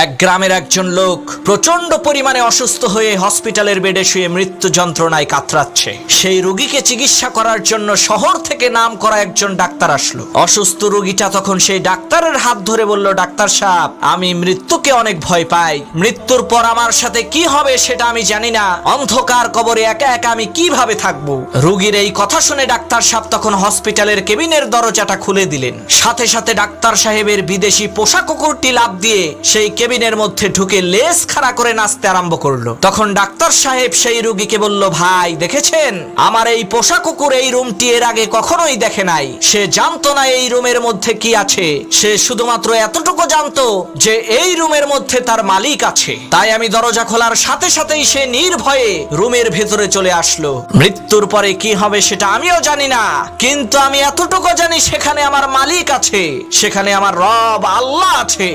এক গ্রামের একজন লোক প্রচন্ড পরিমাণে অসুস্থ হয়ে হসপিটালের বেডে শুয়ে মৃত্যু যন্ত্রণায় কাতরাচ্ছে। সেই রোগীকে চিকিৎসা করার জন্য শহর থেকে নাম করা একজন ডাক্তার আসলো। অসুস্থ রোগীটা তখন সেই ডাক্তারের হাত ধরে বলল, ডাক্তার সাহেব, আমি মৃত্যুকে অনেক ভয় পাই। মৃত্যুর পর আমার সাথে কি হবে সেটা আমি জানি না। অন্ধকার কবরে একা একা আমি কিভাবে থাকবো? রোগীর এই কথা শুনে ডাক্তার সাহেব তখন হসপিটালের কেবিনের দরজাটা খুলে দিলেন। সাথে সাথে ডাক্তার সাহেবের বিদেশি পোষা কুকুরটি লাফ দিয়ে সেই কেবিনের মধ্যে ঢুকে লেজ খাড়া করে নাচতে আরম্ভ করলো। তখন ডাক্তার সাহেব সেই রোগীকে বলল, ভাই দেখেছেন, আমার এই পোষা কুকুর এই রুমটি এর আগে কখনোই দেখে নাই। সে জানতো না এই রুমের মধ্যে কি আছে। সে শুধুমাত্র এতটুকু জানতো যে এই রুমের মধ্যে তার মালিক আছে। তাই আমি দরজা খোলার সাথে সাথেই সে নির্ভয়ে রুমের ভেতরে চলে আসলো। মৃত্যুর পরে কি হবে সেটা আমিও জানি না, কিন্তু আমি এতটুকু জানি সেখানে আমার মালিক আছে, সেখানে আমার রব আল্লাহ আছে।